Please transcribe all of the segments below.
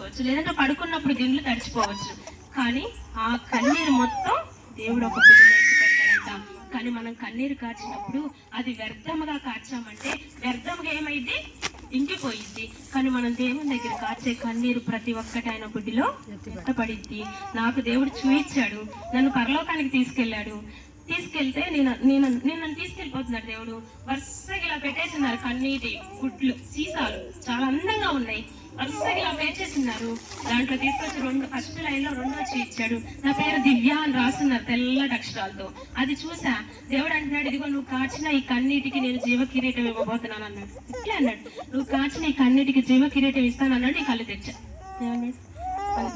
తుడుచుకోవచ్చు, లేదంటే పడుకున్నప్పుడు దిండ్లు తడిచిపోవచ్చు. కానీ ఆ కన్నీరు మొత్తం దేవుడు ఒక బుడ్డిలో వేసి పెడతాడంట. కానీ మనం కన్నీరు కార్చినప్పుడు అది వ్యర్థముగా కార్చామంటే వ్యర్థముగా ఏమైంది, ఇంకిపోయిద్ది. కానీ మనం దేవుని దగ్గర కార్చే కన్నీరు ప్రతి ఒక్కటి ఆయన బుడ్డిలో ఎత్తపడిద్ది. నాకు దేవుడు చూయించాడు, నన్ను పరలోకానికి తీసుకెళ్తే నన్ను తీసుకెళ్ళిపోతున్నాడు దేవుడు. వరుసగా ఇలా పెట్టేసినారు కన్నీటి గుడ్లు, సీసాలు చాలా అందంగా ఉన్నాయి. వరుసగా ఇలా పేర్చేసినారు. దాంట్లో తీసుకొచ్చి ఫస్ట్ లైన్ లో 2వ వచ్చి ఇచ్చాడు. నా పేరు దివ్య అని రాస్తున్నారు తెల్లటి అక్షరాలతో. అది చూసా. దేవుడు అంటున్నాడు, ఇదిగో నువ్వు కాచిన ఈ కన్నీటికి నేను జీవ కిరీటం ఇవ్వబోతున్నాను అన్నాడు. ఇట్లా అన్నాడు, నువ్వు కాచిన ఈ కన్నీటికి జీవ కిరీటం ఇస్తాను అన్నాడు. నీ కళ్ళు తెచ్చా.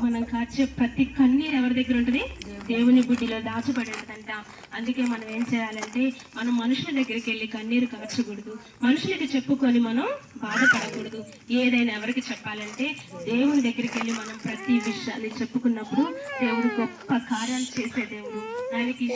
మనం కాచే ప్రతి కన్నీరు ఎవరి దగ్గర ఉంటుంది, దేవుని బుడ్డిలో దాచబడి ఉంటుందంట. అందుకే మనం ఏం చేయాలంటే, మనం మనుషుల దగ్గరికి వెళ్ళి కన్నీరు కార్చకూడదు, మనుషులకి చెప్పుకొని మనం బాధపడకూడదు. ఏదైనా ఎవరికి చెప్పాలంటే దేవుని దగ్గరికి వెళ్ళి మనం ప్రతి విషయాన్ని చెప్పుకున్నప్పుడు దేవుడు గొప్ప కార్యాలు చేసే దేవుడు. ఆయనకి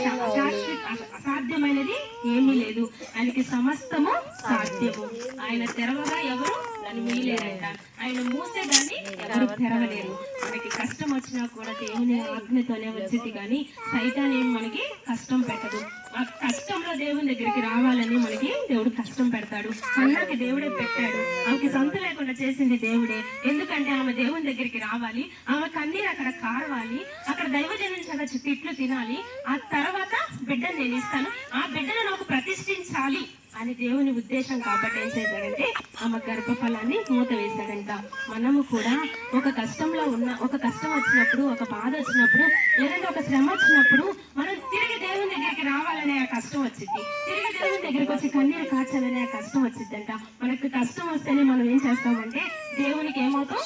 అసాధ్యమైనది ఏమీ లేదు, ఆయనకి సమస్తము సాధ్యము. ఆయన తెరవగా ఎవరు దాన్ని మీలేరంట, ఆయన మూసేదాన్ని ఎవరు తెరవలేరు. మనకి కష్టం వచ్చినా కూడా దేవుని ఆజ్ఞతోనే వచ్చింది, కానీ సైతాన్ ఏమి మనకి కష్టం పెట్టదు. ఆ కష్టంలో దేవుని దగ్గరికి రావాలని మనకి దేవుడు కష్టం పెడతాడు. అన్నకి దేవుడే పెట్టాడు, ఆమెకి సొంత లేకుండా చేసింది దేవుడే. ఎందుకంటే ఆమె దేవుని దగ్గరికి రావాలి, ఆమె కన్నీరు అక్కడ కారవాలి, అక్కడ దైవజనం చల్ల తిట్లు తినాలి, ఆ తర్వాత బిడ్డను నేను ఇస్తాను, ఆ బిడ్డను నాకు ప్రతిష్ఠించాలి అని దేవుని ఉద్దేశం. కాబట్టి ఏం చేశాడంటే ఆమె గర్భఫలాన్ని మూత వేశాడంట. మనము కూడా ఒక కష్టం వచ్చినప్పుడు, ఒక బాధ వచ్చినప్పుడు, లేదంటే ఒక శ్రమ వచ్చినప్పుడు మనం తిరిగి దేవుని దగ్గరికి రావాలనే ఆ కష్టం వచ్చింది, తిరిగి దేవుని దగ్గరికి వచ్చి కన్నీరు కార్చాలనే ఆ కష్టం వచ్చిందంట. మనకు కష్టం వస్తేనే మనం ఏం చేస్తామంటే దేవునికి ఏమవుతాం,